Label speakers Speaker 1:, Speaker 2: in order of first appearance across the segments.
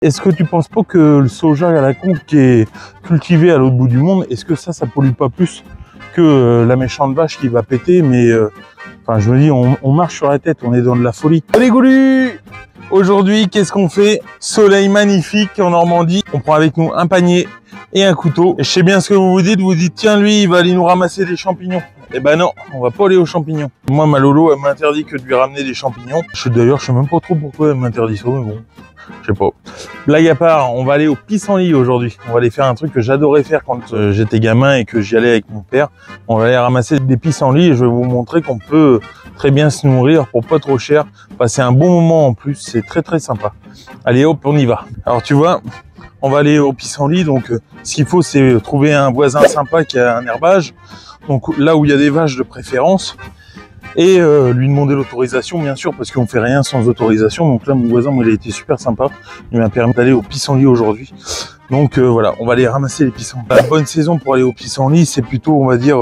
Speaker 1: Est-ce que tu penses pas que le soja à la con qui est cultivé à l'autre bout du monde, est-ce que ça pollue pas plus que la méchante vache qui va péter? Mais enfin, je me dis, on marche sur la tête, on est dans de la folie. Allez Goulu! Aujourd'hui, qu'est-ce qu'on fait? Soleil magnifique en Normandie. On prend avec nous un panier et un couteau. Et je sais bien ce que vous dites, tiens, lui, il va aller nous ramasser des champignons. Eh ben non, on va pas aller aux champignons. Moi, ma Lolo, elle m'interdit que de lui ramener des champignons. D'ailleurs, je sais même pas trop pourquoi elle m'interdit ça, mais bon, je sais pas. Blague à part, on va aller au pissenlit aujourd'hui. On va aller faire un truc que j'adorais faire quand j'étais gamin et que j'y allais avec mon père. On va aller ramasser des pissenlits et je vais vous montrer qu'on peut très bien se nourrir pour pas trop cher. Passer un bon moment en plus, c'est très très sympa. Allez hop, on y va. Alors tu vois, on va aller au pissenlit, donc ce qu'il faut c'est trouver un voisin sympa qui a un herbage. Donc là où il y a des vaches de préférence. Et lui demander l'autorisation bien sûr parce qu'on fait rien sans autorisation. Donc là mon voisin il a été super sympa, il m'a permis d'aller au pissenlit aujourd'hui. Donc voilà, on va aller ramasser les pissenlits. La bonne saison pour aller au pissenlit c'est plutôt on va dire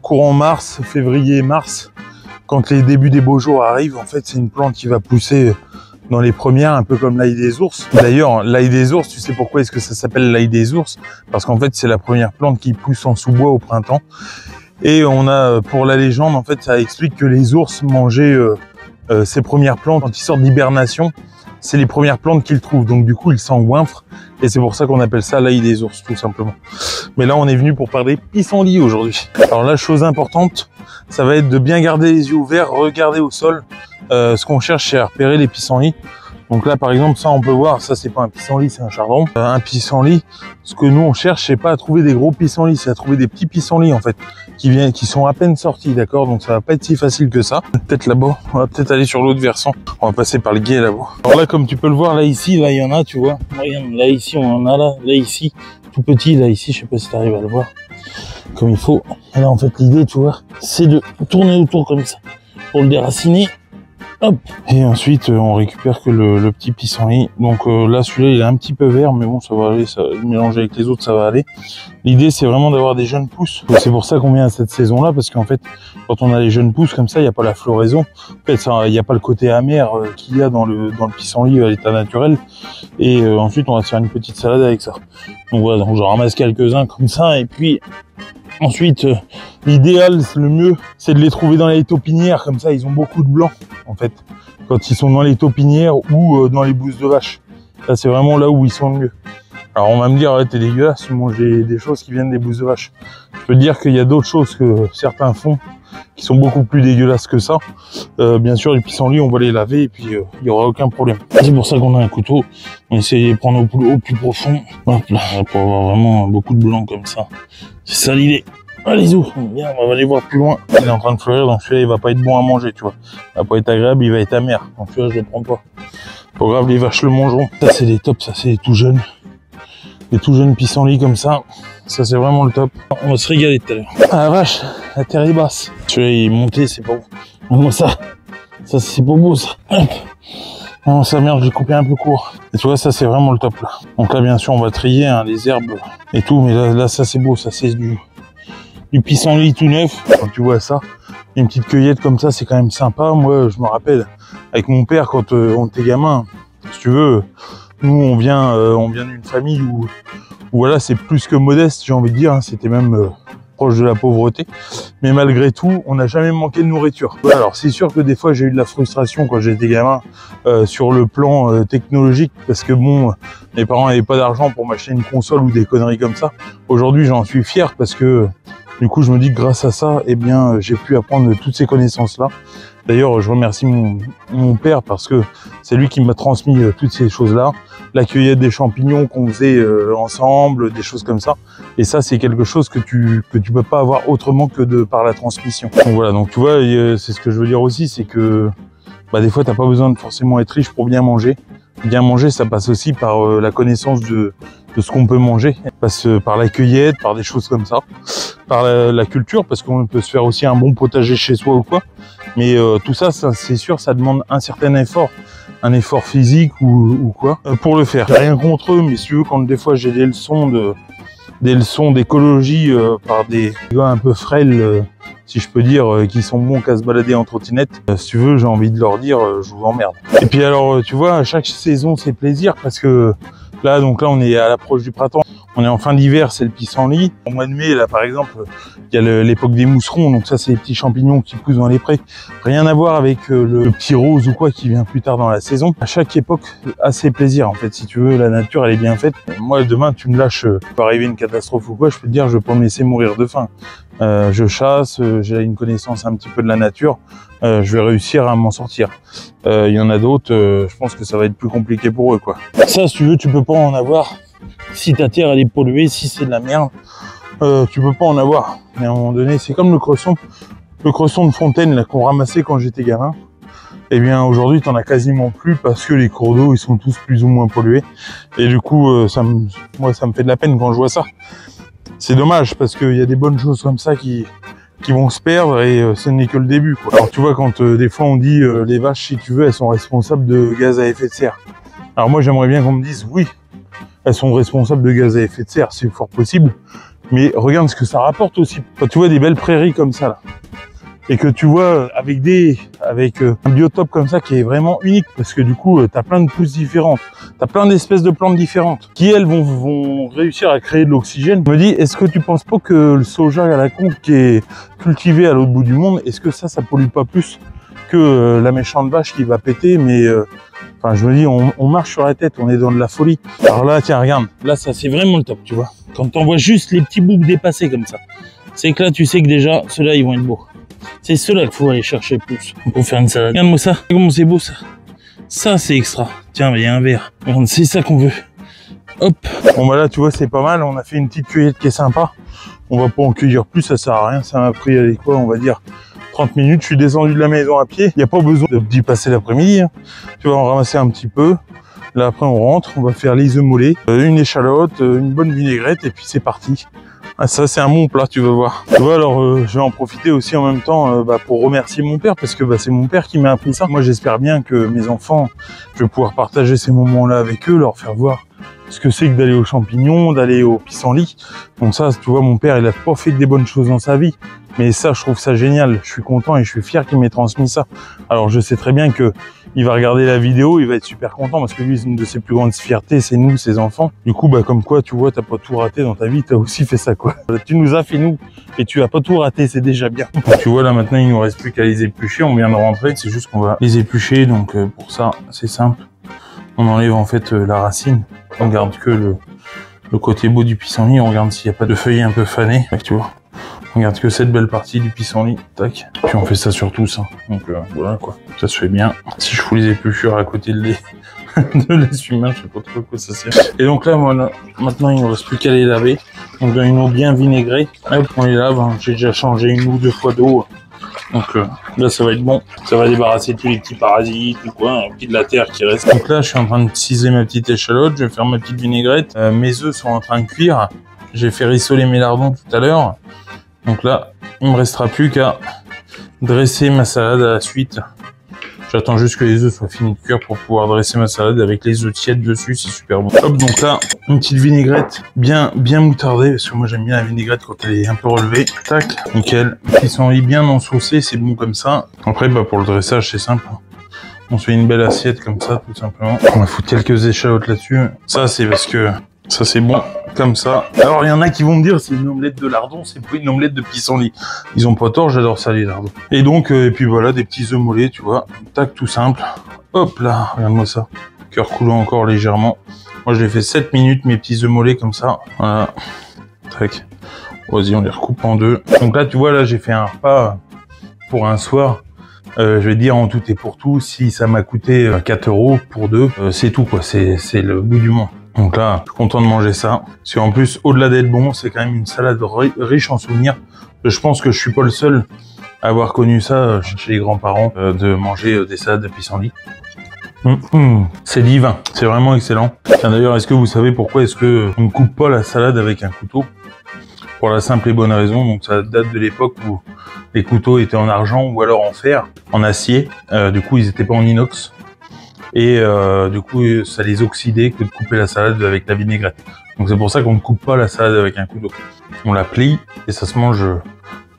Speaker 1: courant mars, février-mars, quand les débuts des beaux jours arrivent. En fait c'est une plante qui va pousser dans les premières, un peu comme l'ail des ours. D'ailleurs l'ail des ours, tu sais pourquoi est-ce que ça s'appelle l'ail des ours? Parce qu'en fait c'est la première plante qui pousse en sous-bois au printemps. Et on a, pour la légende, en fait, ça explique que les ours mangeaient ces premières plantes quand ils sortent d'hibernation. C'est les premières plantes qu'ils trouvent, donc du coup, ils s'engouinfrent. Et c'est pour ça qu'on appelle ça l'ail des ours, tout simplement. Mais là, on est venu pour parler pissenlit aujourd'hui. Alors la chose importante, ça va être de bien garder les yeux ouverts, regarder au sol. Ce qu'on cherche, c'est à repérer les pissenlits. Donc là, par exemple, ça, on peut voir, ça, c'est pas un pissenlit, c'est un chardon. Un pissenlit, ce que nous, on cherche, c'est pas à trouver des gros pissenlits, c'est à trouver des petits pissenlits, en fait, qui sont à peine sortis, d'accord? Donc ça va pas être si facile que ça. Peut-être là-bas, on va peut-être aller sur l'autre versant. On va passer par le gué là-bas. Alors là, comme tu peux le voir, là, ici, là, il y en a, tu vois. Regarde, là, ici, on en a, là, ici, tout petit, là, ici, je sais pas si tu arrives à le voir comme il faut. Et là, en fait, l'idée, tu vois, c'est de tourner autour comme ça pour le déraciner. Hop. Et ensuite on récupère que le petit pissenlit. Donc là celui-là il est un petit peu vert mais bon ça va aller, ça mélanger avec les autres ça va aller. L'idée c'est vraiment d'avoir des jeunes pousses. C'est pour ça qu'on vient à cette saison là parce qu'en fait quand on a les jeunes pousses comme ça il n'y a pas la floraison. En fait il n'y a pas le côté amer qu'il y a dans le pissenlit à l'état naturel. Et ensuite on va se faire une petite salade avec ça. Donc voilà, donc je ramasse quelques-uns comme ça et puis ensuite, l'idéal, le mieux, c'est de les trouver dans les taupinières, comme ça ils ont beaucoup de blanc, en fait, quand ils sont dans les taupinières ou dans les bouses de vache. Là, c'est vraiment là où ils sont le mieux. Alors on va me dire, ouais, t'es dégueulasse, tu manges des choses qui viennent des bouses de vache. Je peux te dire qu'il y a d'autres choses que certains font qui sont beaucoup plus dégueulasses que ça. Bien sûr, les pissenlits, on va les laver et puis il y aura aucun problème. C'est pour ça qu'on a un couteau. On essaie de les prendre au plus profond. Hop là, pour avoir vraiment beaucoup de blanc comme ça. C'est ça l'idée. Allez, zou, viens, on va aller voir plus loin. Il est en train de fleurir, donc celui-là, il va pas être bon à manger, tu vois. Il va pas être agréable, il va être amer. Donc celui-là, je le prends pas. Pas grave, les vaches le mangeront. Ça, c'est des tops, ça, c'est des tout jeunes. Des tout jeunes pissenlits comme ça. Ça, c'est vraiment le top. On va se régaler tout à l'heure. Ah la vache, la terre est basse. Celui-là, il est monté, c'est pas beau. Moi, ça, c'est pas beau, ça. Hop. Non, ça merde, j'ai coupé un peu court. Et tu vois, ça, c'est vraiment le top, là. Donc là, bien sûr, on va trier hein, les herbes et tout. Mais là, ça, c'est beau. Ça, c'est du pissenlit tout neuf. Quand tu vois ça, une petite cueillette comme ça, c'est quand même sympa. Moi, je me rappelle, avec mon père, quand on était gamin, si tu veux, nous, on vient d'une famille où voilà, c'est plus que modeste, j'ai envie de dire. Hein, c'était même proche de la pauvreté. Mais malgré tout, on n'a jamais manqué de nourriture. Ouais, alors, c'est sûr que des fois, j'ai eu de la frustration quand j'étais gamin sur le plan technologique parce que bon, mes parents n'avaient pas d'argent pour m'acheter une console ou des conneries comme ça. Aujourd'hui, j'en suis fier parce que du coup, je me dis que grâce à ça, eh bien, j'ai pu apprendre toutes ces connaissances-là. D'ailleurs, je remercie mon père parce que c'est lui qui m'a transmis toutes ces choses-là. La cueillette des champignons qu'on faisait ensemble, des choses comme ça. Et ça, c'est quelque chose que tu peux pas avoir autrement que par la transmission. Donc voilà, donc tu vois, c'est ce que je veux dire aussi, c'est que bah, des fois, t'as pas besoin de forcément être riche pour bien manger. Bien manger, ça passe aussi par la connaissance de ce qu'on peut manger. Ça passe par la cueillette, par des choses comme ça. Par la culture, parce qu'on peut se faire aussi un bon potager chez soi ou quoi. Mais tout ça, c'est sûr, ça demande un certain effort. Un effort physique ou quoi pour le faire. J'ai rien contre eux, mais si tu veux, quand des fois j'ai des leçons d'écologie par des gars un peu frêles si je peux dire, qui sont bons qu'à se balader en trottinette. Si tu veux, j'ai envie de leur dire, je vous emmerde. Et puis alors, tu vois, à chaque saison, c'est plaisir parce que là, on est à l'approche du printemps. On est en fin d'hiver, c'est le pissenlit. Au mois de mai, là, par exemple, il y a l'époque des mousserons. Donc ça, c'est les petits champignons qui poussent dans les prés. Rien à voir avec le petit rose ou quoi qui vient plus tard dans la saison. À chaque époque, a ses plaisirs. En fait, si tu veux, la nature, elle est bien faite. Moi, demain, tu me lâches, peut arriver une catastrophe ou quoi, je peux te dire, je vais pas me laisser mourir de faim. Je chasse, j'ai une connaissance un petit peu de la nature. Je vais réussir à m'en sortir. Il y en a d'autres, je pense que ça va être plus compliqué pour eux, quoi. Ça, si tu veux, tu peux pas en avoir. Si ta terre elle est polluée, si c'est de la merde, tu peux pas en avoir. Mais à un moment donné, c'est comme le cresson de fontaine là qu'on ramassait quand j'étais gamin. Eh bien aujourd'hui, t'en as quasiment plus parce que les cours d'eau ils sont tous plus ou moins pollués. Et du coup, moi ça me fait de la peine quand je vois ça. C'est dommage parce qu'il y a des bonnes choses comme ça qui vont se perdre et ce n'est que le début, quoi. Alors tu vois, quand des fois on dit les vaches, si tu veux, elles sont responsables de gaz à effet de serre. Alors moi j'aimerais bien qu'on me dise oui, elles sont responsables de gaz à effet de serre, c'est fort possible. Mais regarde ce que ça rapporte aussi. Quand tu vois des belles prairies comme ça là, et que tu vois avec un biotope comme ça qui est vraiment unique, parce que du coup t'as plein de pousses différentes, t'as plein d'espèces de plantes différentes qui elles vont réussir à créer de l'oxygène. Je me dis, est-ce que tu penses pas que le soja à la con qui est cultivé à l'autre bout du monde, est-ce que ça pollue pas plus que la méchante vache qui va péter? Mais enfin, je me dis, on marche sur la tête, on est dans de la folie. Alors là, tiens, regarde, là, ça c'est vraiment le top, tu vois. Quand t'en vois juste les petits bouts dépasser comme ça, c'est que là, tu sais que déjà, ceux-là, ils vont être beaux. C'est ceux-là qu'il faut aller chercher plus pour faire une salade. Regarde-moi ça, comment c'est beau ça. Ça, c'est extra. Tiens, il y a un verre. Regarde, c'est ça qu'on veut. Hop. Bon, bah là, tu vois, c'est pas mal. On a fait une petite cueillette qui est sympa. On va pas en cueillir plus, ça sert à rien. Ça m'a pris, allez, quoi, on va dire 30 minutes, je suis descendu de la maison à pied. Il n'y a pas besoin d'y passer l'après-midi. Hein. Tu vas en ramasser un petit peu. Là, après, on rentre, on va faire les œufs mollets, une échalote, une bonne vinaigrette, et puis c'est parti. Ah, ça, c'est un bon plat, tu vas voir. Tu vois, alors, je vais en profiter aussi en même temps pour remercier mon père, parce que c'est mon père qui m'a appris ça. Moi, j'espère bien que mes enfants, je vais pouvoir partager ces moments-là avec eux, leur faire voir ce que c'est que d'aller aux champignons, d'aller au pissenlit. Donc ça, tu vois, mon père, il a pas fait que des bonnes choses dans sa vie. Mais ça, je trouve ça génial. Je suis content et je suis fier qu'il m'ait transmis ça. Alors, je sais très bien que il va regarder la vidéo, il va être super content parce que lui, une de ses plus grandes fiertés, c'est nous, ses enfants. Du coup, comme quoi, tu vois, t'as pas tout raté dans ta vie, t'as aussi fait ça, quoi. Tu nous as fait nous et tu as pas tout raté, c'est déjà bien. Tu vois, là, maintenant, il nous reste plus qu'à les éplucher. On vient de rentrer, c'est juste qu'on va les éplucher. Donc, pour ça, c'est simple. On enlève en fait la racine. On garde que le côté beau du pissenlit. On regarde s'il n'y a pas de feuilles un peu fanées. Tu vois. On garde que cette belle partie du pissenlit, tac. Puis on fait ça sur tous, hein. Donc voilà quoi, ça se fait bien. Si je fous les épluchures à côté de l'essuie-main, je sais pas trop à quoi ça sert. Et donc là, voilà, maintenant il ne reste plus qu'à les laver. Donc dans une eau bien vinaigrée, hop, on les lave. Hein. J'ai déjà changé 1 ou 2 fois d'eau. Donc là ça va être bon, ça va débarrasser tous les petits parasites ou quoi, un petit de la terre qui reste. Donc là je suis en train de ciser ma petite échalote, je vais faire ma petite vinaigrette. Mes œufs sont en train de cuire. J'ai fait rissoler mes lardons tout à l'heure. Donc là, il me restera plus qu'à dresser ma salade à la suite. J'attends juste que les œufs soient finis de cuire pour pouvoir dresser ma salade avec les œufs tièdes dessus, c'est super bon. Hop, donc là, une petite vinaigrette bien moutardée, parce que moi j'aime bien la vinaigrette quand elle est un peu relevée. Tac, nickel. Ils sont bien ensaucés, c'est bon comme ça. Après, pour le dressage, c'est simple. On se fait une belle assiette comme ça, tout simplement. On va foutre quelques échalotes là-dessus. Ça, c'est parce que ça c'est bon, comme ça. Alors il y en a qui vont me dire c'est une omelette de lardon, c'est pas une omelette de pissenlit. Ils ont pas tort, j'adore ça les lardons. Et donc, et puis voilà, des petits œufs mollets, tu vois. Tac, tout simple. Hop là, regarde-moi ça. Cœur coulant encore légèrement. Moi je les fais 7 minutes, mes petits œufs mollets comme ça. Voilà. Tac. Vas-y, on les recoupe en deux. Donc là, tu vois, là j'ai fait un repas pour un soir. Je vais dire en tout et pour tout, si ça m'a coûté 4 € pour deux, c'est tout quoi, c'est le bout du monde. Donc là, je suis content de manger ça. Parce qu'en plus, au-delà d'être bon, c'est quand même une salade riche en souvenirs. Je pense que je suis pas le seul à avoir connu ça chez les grands-parents, de manger des salades de pissenlit. C'est divin, c'est vraiment excellent. Tiens, d'ailleurs, est-ce que vous savez pourquoi est-ce que on ne coupe pas la salade avec un couteau? Pour la simple et bonne raison, donc ça date de l'époque où les couteaux étaient en argent ou alors en fer, en acier. Du coup, ils étaient pas en inox. Et du coup, ça les oxydait que de couper la salade avec la vinaigrette. Donc c'est pour ça qu'on ne coupe pas la salade avec un couteau. On la plie et ça se mange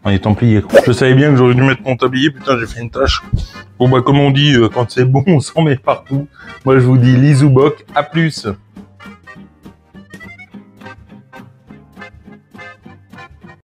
Speaker 1: On est templier. Je savais bien que j'aurais dû mettre mon tablier, putain j'ai fait une tâche. Bon bah comme on dit, quand c'est bon on s'en met partout. Moi je vous dis Lisoubok, à plus.